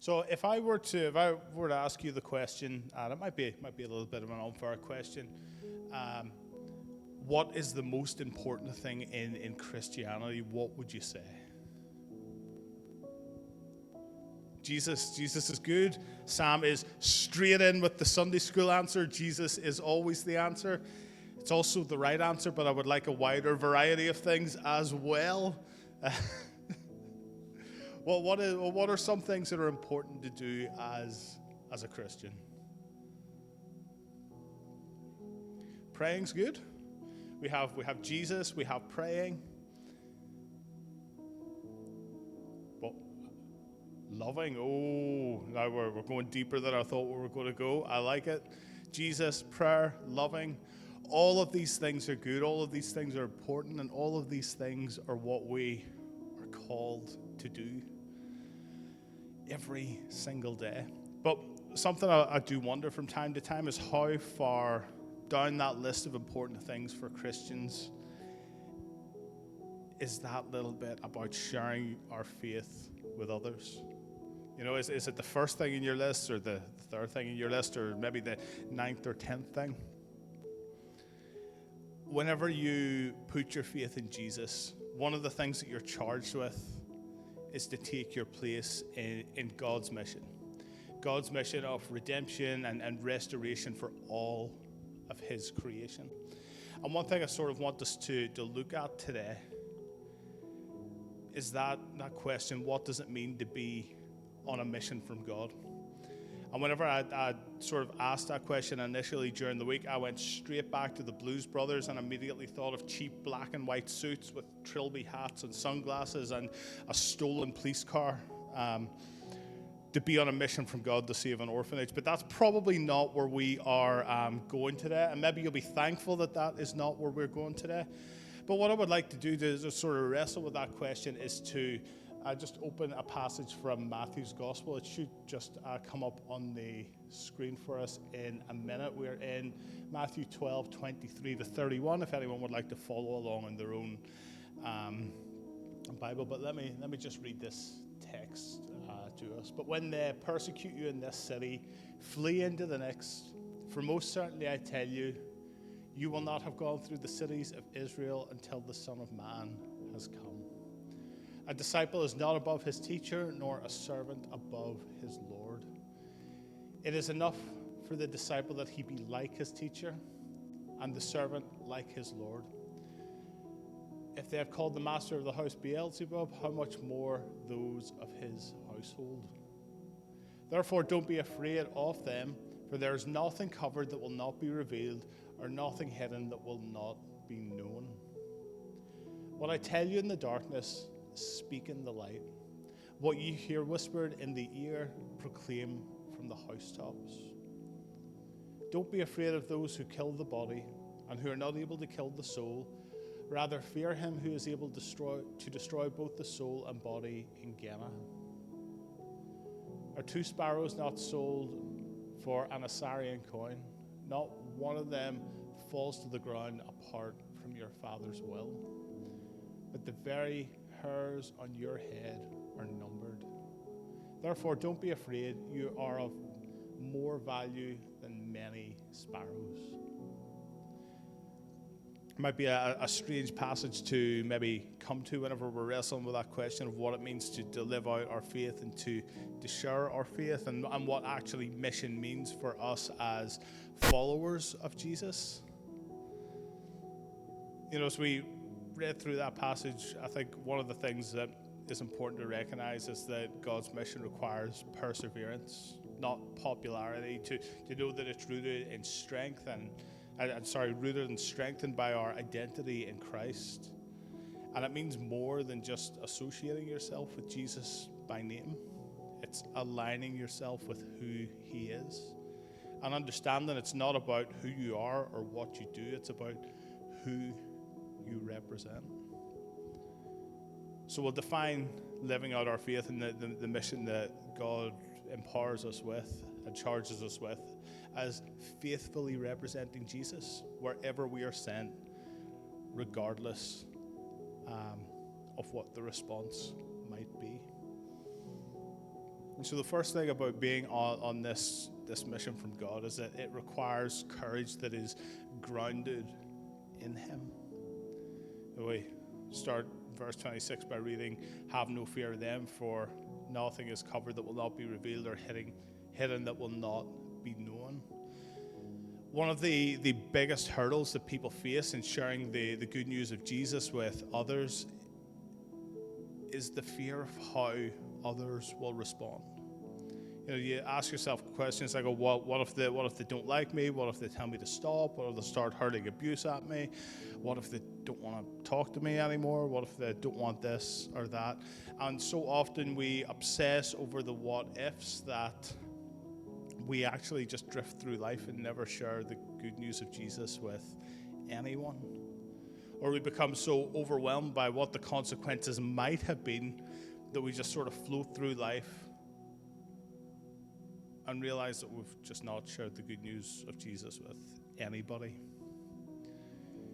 So if I were to ask you the question, and it might be a little bit of an unfair question, what is the most important thing in Christianity? What would you say? Jesus is good. Sam is straight in with the Sunday school answer. Jesus is always the answer. It's also the right answer, but I would like a wider variety of things as well. Well, what are some things that are important to do as a Christian? Praying's good. We have Jesus. We have praying. But loving. Oh, now we're going deeper than I thought we were going to go. I like it. Jesus, prayer, loving. All of these things are good. All of these things are important, and all of these things are what we are called to do every single day. But something I do wonder from time to time is how far down that list of important things for Christians is that little bit about sharing our faith with others. You know, is it the first thing in your list, or the third thing in your list, or maybe the 9th or 10th thing? Whenever you put your faith in Jesus, one of the things that you're charged with is to take your place in God's mission. God's mission of redemption and restoration for all of his creation. And one thing I sort of want us to look at today is that question, what does it mean to be on a mission from God? And whenever I sort of asked that question initially during the week, I went straight back to the Blues Brothers and immediately thought of cheap black and white suits with trilby hats and sunglasses and a stolen police car to be on a mission from God to save an orphanage. But that's probably not where we are going today. And maybe you'll be thankful that that is not where we're going today. But what I would like to do to just sort of wrestle with that question is to just open a passage from Matthew's Gospel. It should just come up on the screen for us in a minute. We're in Matthew 12:23 to 31, if anyone would like to follow along in their own Bible. But let me just read this text to us. But when they persecute you in this city, flee into the next. For most certainly I tell you, you will not have gone through the cities of Israel until the Son of Man has come. A disciple is not above his teacher, nor a servant above his Lord. It is enough for the disciple that he be like his teacher, and the servant like his Lord. If they have called the master of the house Beelzebub, how much more those of his household? Therefore, don't be afraid of them, for there is nothing covered that will not be revealed, or nothing hidden that will not be known. What I tell you in the darkness, speak in the light. What you hear whispered in the ear, proclaim from the housetops. Don't be afraid of those who kill the body and who are not able to kill the soul. Rather, fear him who is able to destroy both the soul and body in Gehenna. Are 2 sparrows not sold for an assarian coin? Not one of them falls to the ground apart from your Father's will. But the very hairs on your head are numbered. Therefore, don't be afraid. You are of more value than many sparrows. It might be a strange passage to maybe come to whenever we're wrestling with that question of what it means to live out our faith and to share our faith, and what actually mission means for us as followers of Jesus. You know, as we read through that passage, I think one of the things that is important to recognize is that God's mission requires perseverance, not popularity, to know that it's rooted in strength rooted and strengthened by our identity in Christ. And it means more than just associating yourself with Jesus by name. It's aligning yourself with who he is. And understanding it's not about who you are or what you do, it's about who you represent. So we'll define living out our faith and the mission that God empowers us with and charges us with as faithfully representing Jesus wherever we are sent, regardless of what the response might be. And so the first thing about being on this mission from God is that it requires courage that is grounded in Him. We start verse 26 by reading, "Have no fear of them, for nothing is covered that will not be revealed, or hidden that will not be known." One of the biggest hurdles that people face in sharing the good news of Jesus with others is the fear of how others will respond. You ask yourself questions like, what if they don't like me? What if they tell me to stop? What if they start hurling abuse at me? What if they don't want to talk to me anymore? What if they don't want this or that? And so often we obsess over the what ifs that we actually just drift through life and never share the good news of Jesus with anyone. Or we become so overwhelmed by what the consequences might have been that we just sort of float through life and realize that we've just not shared the good news of Jesus with anybody.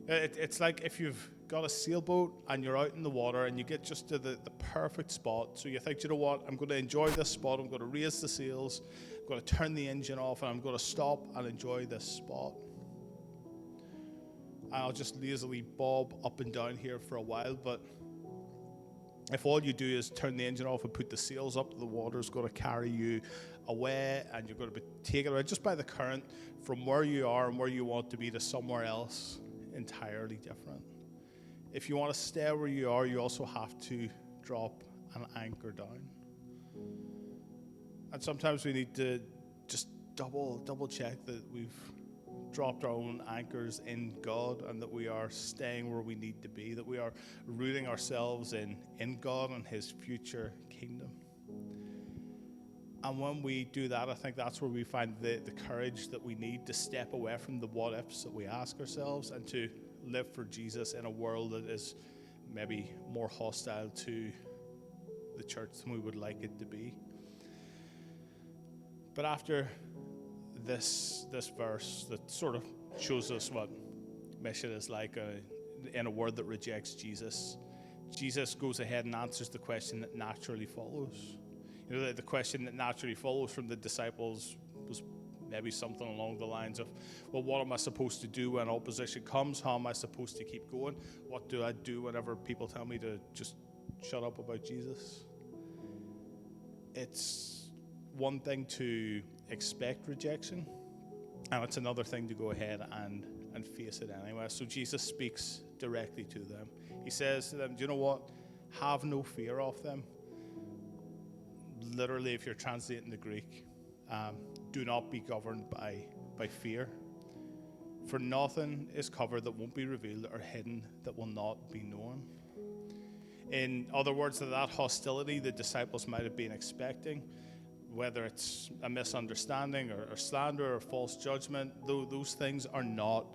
It's like if you've got a sailboat and you're out in the water and you get just to the perfect spot. So you think, you know what, I'm going to enjoy this spot. I'm going to raise the sails. I'm going to turn the engine off and I'm going to stop and enjoy this spot. And I'll just lazily bob up and down here for a while. But if all you do is turn the engine off and put the sails up, the water's going to carry you away and you're going to be taken away just by the current from where you are and where you want to be to somewhere else entirely different. If you want to stay where you are, you also have to drop an anchor down. And sometimes we need to just double check that we've dropped our own anchors in God and that we are staying where we need to be, that we are rooting ourselves in God and His future kingdom. And when we do that, I think that's where we find the courage that we need to step away from the what ifs that we ask ourselves and to live for Jesus in a world that is maybe more hostile to the church than we would like it to be. But after this verse that sort of shows us what mission is like in a world that rejects Jesus, Jesus goes ahead and answers the question that naturally follows. You know, the question that naturally follows from the disciples was maybe something along the lines of, well, what am I supposed to do when opposition comes? How am I supposed to keep going? What do I do whenever people tell me to just shut up about Jesus? It's one thing to expect rejection, and it's another thing to go ahead and face it anyway. So Jesus speaks directly to them. He says to them, do you know what? Have no fear of them. Literally, if you're translating the Greek, do not be governed by fear. For nothing is covered that won't be revealed, or hidden that will not be known. In other words, that hostility the disciples might have been expecting, whether it's a misunderstanding or slander or false judgment, those things are not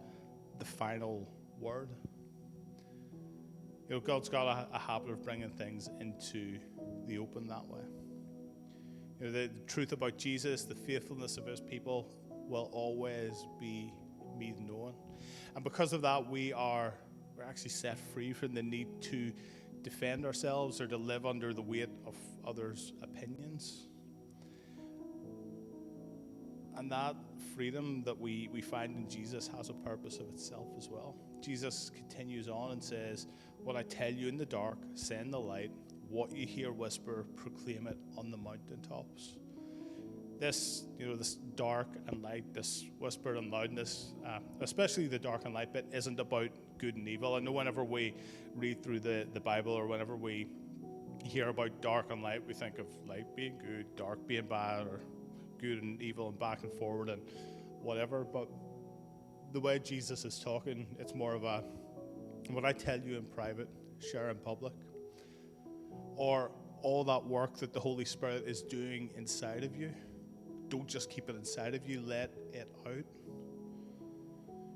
the final word. You know, God's got a habit of bringing things into the open that way. You know, the truth about Jesus, the faithfulness of His people will always be made known. And because of that, we're actually set free from the need to defend ourselves or to live under the weight of others' opinions. And that freedom that we find in Jesus has a purpose of itself as well. Jesus continues on and says, what I tell you in the dark, say in the light. What you hear whisper, proclaim it on the mountaintops. This dark and light, this whisper and loudness, especially the dark and light bit, isn't about good and evil. I know whenever we read through the Bible or whenever we hear about dark and light, we think of light being good, dark being bad, or good and evil and back and forward and whatever. But the way Jesus is talking, it's more of a, what I tell you in private, share in public. Or all that work that the Holy Spirit is doing inside of you, don't just keep it inside of you, let it out.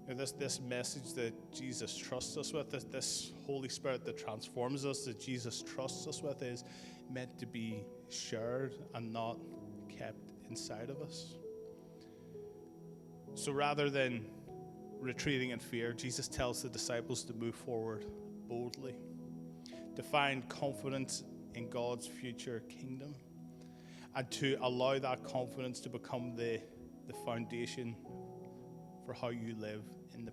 You know, this message that Jesus trusts us with, this Holy Spirit that transforms us, that Jesus trusts us with, is meant to be shared and not kept inside of us. So rather than retreating in fear, Jesus tells the disciples to move forward boldly, to find confidence in God's future kingdom. and to allow that confidence to become the foundation for how you live in the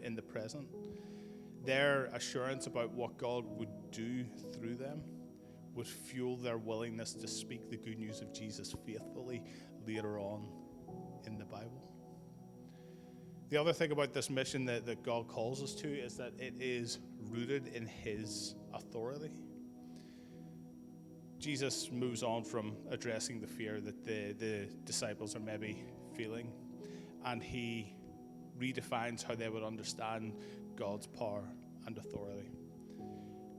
in the present. Their assurance about what God would do through them would fuel their willingness to speak the good news of Jesus faithfully later on in the Bible. The other thing about this mission that God calls us to is that it is rooted in his authority. Jesus moves on from addressing the fear that the disciples are maybe feeling, and he redefines how they would understand God's power and authority.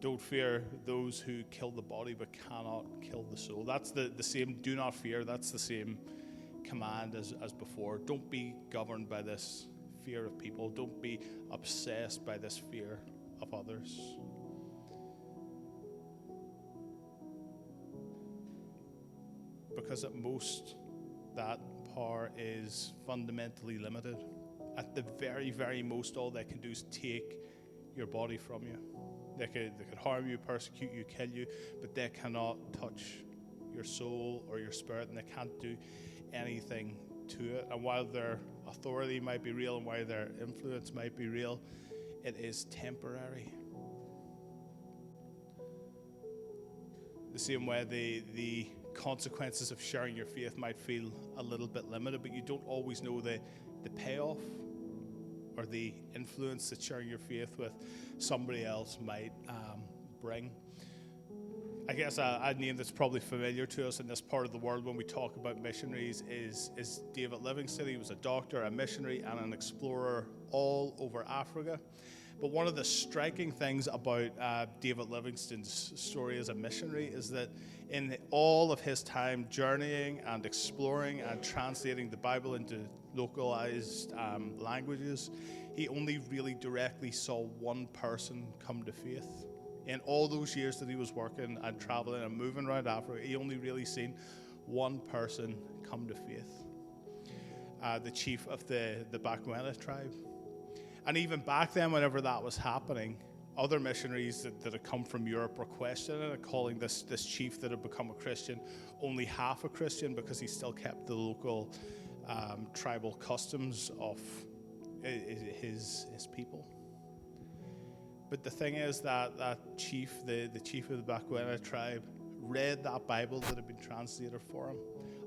Don't fear those who kill the body but cannot kill the soul. That's the same, do not fear, that's the same command as before. Don't be governed by this fear of people. Don't be obsessed by this fear of others. Because at most, that power is fundamentally limited. At the very, very most, all they can do is take your body from you. They could harm you, persecute you, kill you, but they cannot touch your soul or your spirit, and they can't do anything to it. And while their authority might be real and while their influence might be real, it is temporary. The same way the consequences of sharing your faith might feel a little bit limited, but you don't always know the payoff or the influence that sharing your faith with somebody else might bring. I guess a name that's probably familiar to us in this part of the world when we talk about missionaries is David Livingstone. He was a doctor, a missionary, and an explorer all over Africa. But one of the striking things about David Livingstone's story as a missionary is that in all of his time journeying and exploring and translating the Bible into localized languages, he only really directly saw one person come to faith. In all those years that he was working and traveling and moving around Africa, he only really seen one person come to faith. The chief of the Bakwena tribe. And even back then, whenever that was happening, other missionaries that had come from Europe were questioning and calling this chief that had become a Christian only half a Christian, because he still kept the local tribal customs of his people. But the thing is that chief, the chief of the Bakwena tribe, read that Bible that had been translated for him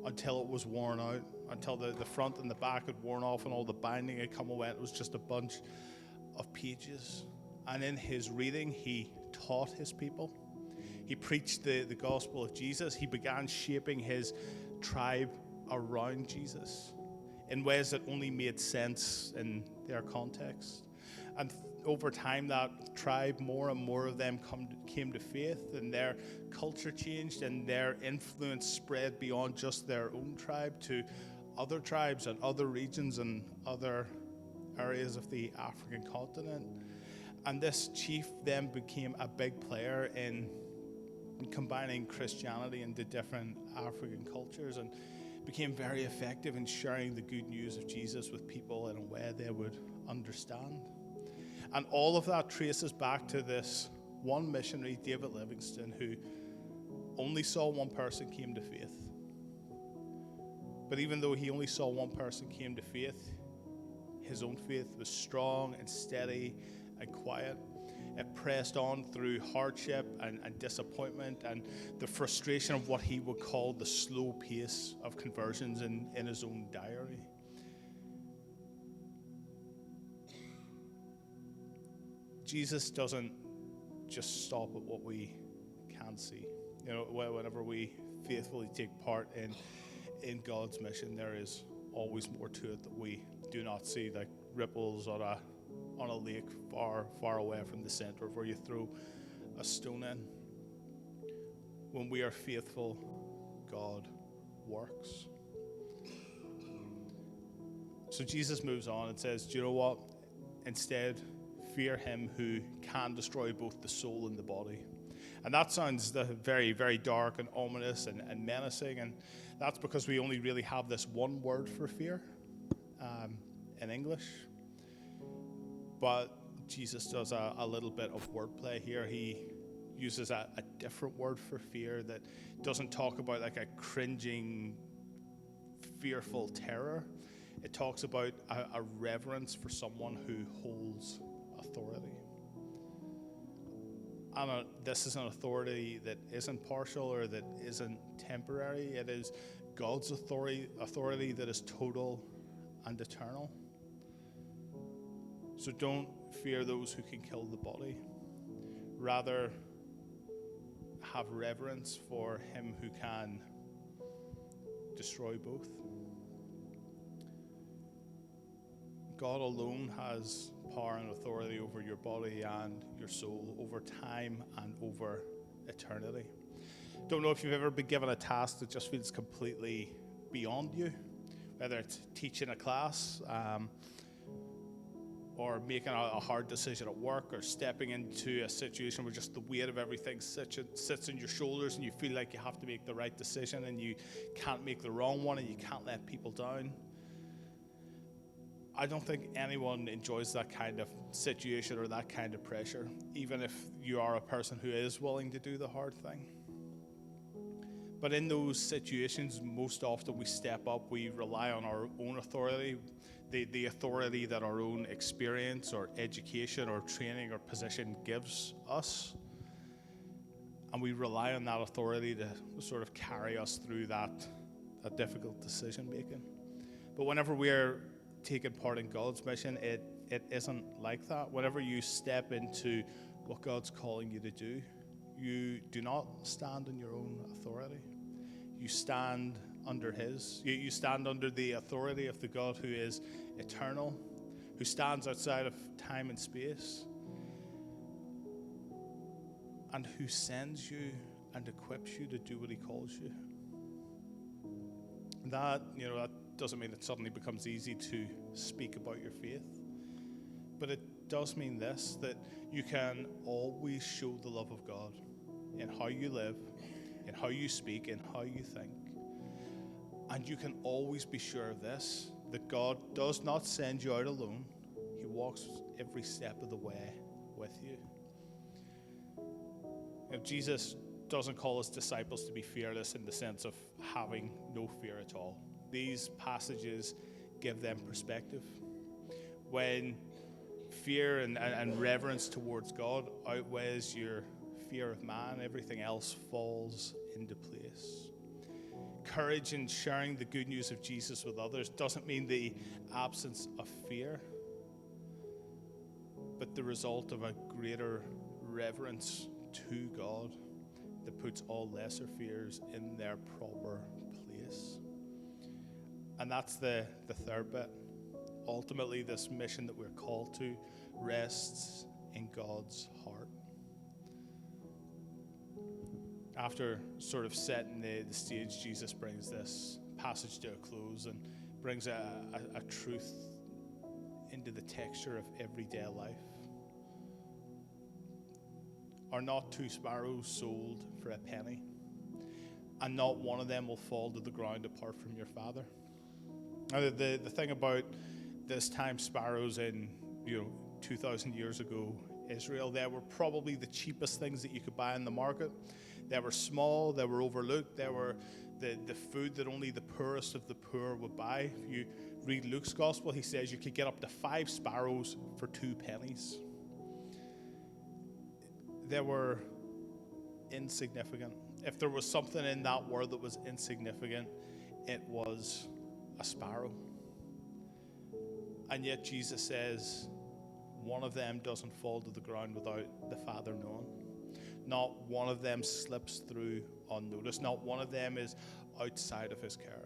until it was worn out, until the front and the back had worn off and all the binding had come away. It was just a bunch of pages. And in his reading, he taught his people. He preached the gospel of Jesus. He began shaping his tribe around Jesus in ways that only made sense in their context. And over time, that tribe, more and more of them came to faith, and their culture changed, and their influence spread beyond just their own tribe to other tribes and other regions and other areas of the African continent. And this chief then became a big player in combining Christianity into different African cultures, and became very effective in sharing the good news of Jesus with people in a way they would understand. And all of that traces back to this one missionary, David Livingstone, who only saw one person came to faith. But even though he only saw one person came to faith, his own faith was strong and steady and quiet. It pressed on through hardship and disappointment and the frustration of what he would call the slow pace of conversions in his own diary. Jesus doesn't just stop at what we can see. You know, whenever we faithfully take part in God's mission, there is always more to it that we do not see, like ripples on a lake far away from the center of where you throw a stone in. When we are faithful, God works. So Jesus moves on and says, do you know what? Instead, fear him who can destroy both the soul and the body. And that sounds very, very dark and ominous and menacing. And that's because we only really have this one word for fear in English. But Jesus does a little bit of wordplay here. He uses a different word for fear that doesn't talk about like a cringing, fearful terror. It talks about a reverence for someone who holds authority. And this is an authority that isn't partial or that isn't temporary. It is God's authority that is total and eternal. So don't fear those who can kill the body. Rather, have reverence for him who can destroy both. God alone has power and authority over your body and your soul, over time and over eternity. Don't know if you've ever been given a task that just feels completely beyond you, whether it's teaching a class, or making a hard decision at work, or stepping into a situation where just the weight of everything sits on your shoulders and you feel like you have to make the right decision and you can't make the wrong one and you can't let people down. I don't think anyone enjoys that kind of situation or that kind of pressure, even if you are a person who is willing to do the hard thing. But in those situations, most often we step up, we rely on our own authority, the authority that our own experience or education or training or position gives us. And we rely on that authority to sort of carry us through that difficult decision making. But whenever we're taking part in God's mission, it isn't like that. Whenever you step into what God's calling you to do, you do not stand on your own authority. You stand under his. You stand under the authority of the God who is eternal, who stands outside of time and space, and who sends you and equips you to do what he calls you. That doesn't mean it suddenly becomes easy to speak about your faith, but it does mean this, that you can always show the love of God in how you live, in how you speak, in how you think. And you can always be sure of this, that God does not send you out alone. He walks every step of the way with you. Jesus doesn't call his disciples to be fearless in the sense of having no fear at all. These passages give them perspective. When fear and reverence towards God outweighs your fear of man, everything else falls into place. Courage in sharing the good news of Jesus with others doesn't mean the absence of fear, but the result of a greater reverence to God that puts all lesser fears in their proper place. And that's the third bit. Ultimately, this mission that we're called to rests in God's heart. After sort of setting the stage, Jesus brings this passage to a close and brings a truth into the texture of everyday life. Are not two sparrows sold for a penny? And not one of them will fall to the ground apart from your Father. Now, the thing about this time sparrows in 2,000 years ago Israel, they were probably the cheapest things that you could buy in the market. They were small, they were overlooked, they were the food that only the poorest of the poor would buy. If you read Luke's gospel, he says you could get up to 5 sparrows for 2 pennies. They were insignificant. If there was something in that world that was insignificant, it was a sparrow. And yet Jesus says, one of them doesn't fall to the ground without the Father knowing. Not one of them slips through unnoticed. Not one of them is outside of his care.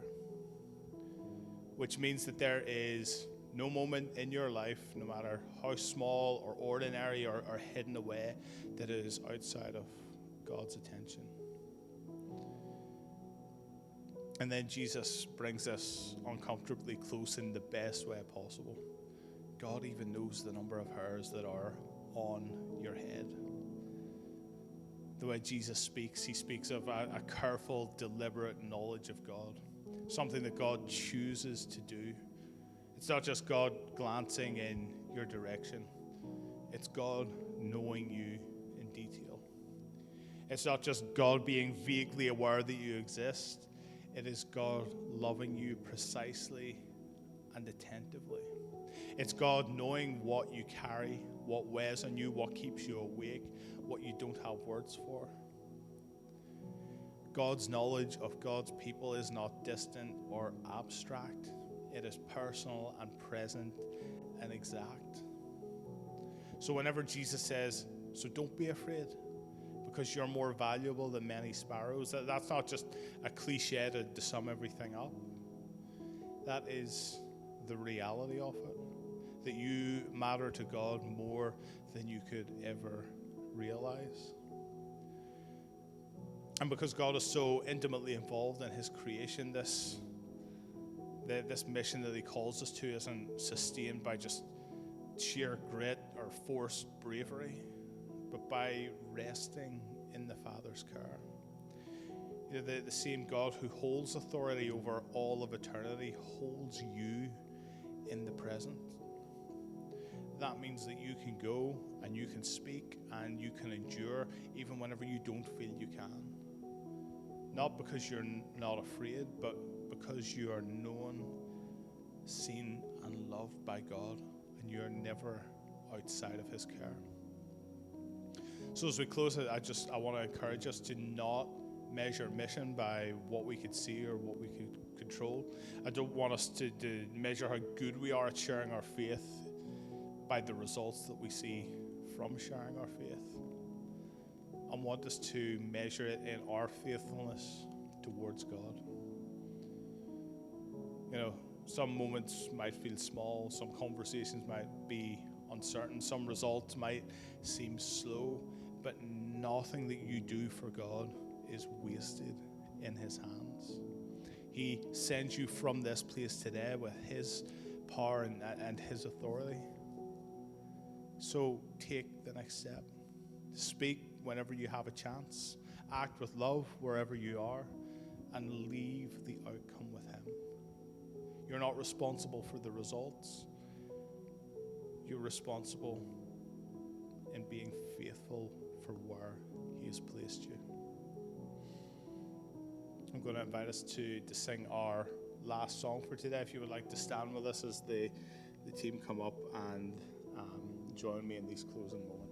Which means that there is no moment in your life, no matter how small or ordinary or hidden away, that is outside of God's attention. And then Jesus brings us uncomfortably close in the best way possible. God even knows the number of hairs that are on your head. The way Jesus speaks, he speaks of a careful, deliberate knowledge of God, something that God chooses to do. It's not just God glancing in your direction. It's God knowing you in detail. It's not just God being vaguely aware that you exist. It is God loving you precisely and attentively. It's God knowing what you carry, what weighs on you, what keeps you awake, what you don't have words for. God's knowledge of God's people is not distant or abstract. It is personal and present and exact. So whenever Jesus says, so don't be afraid, because you're more valuable than many sparrows, that's not just a cliche to sum everything up. That is the reality of it, that you matter to God more than you could ever realize. And because God is so intimately involved in his creation, this mission that he calls us to isn't sustained by just sheer grit or forced bravery, but by resting in the Father's care. You know, the same God who holds authority over all of eternity holds you in the present. That means that you can go and you can speak and you can endure even whenever you don't feel you can. Not because you're not afraid, but because you are known, seen, and loved by God, and you're never outside of his care. So as we close it, I want to encourage us to not measure mission by what we could see or what we could control. I don't want us to measure how good we are at sharing our faith by the results that we see from sharing our faith. I want us to measure it in our faithfulness towards God. You know, some moments might feel small, some conversations might be uncertain, some results might seem slow, but nothing that you do for God is wasted in his hands. He sends you from this place today with his power and his authority. So take the next step. Speak whenever you have a chance. Act with love wherever you are, and leave the outcome with him. You're not responsible for the results. You're responsible in being faithful for where he has placed you. I'm going to invite us to sing our last song for today. If you would like to stand with us as the team come up and join me in these closing moments.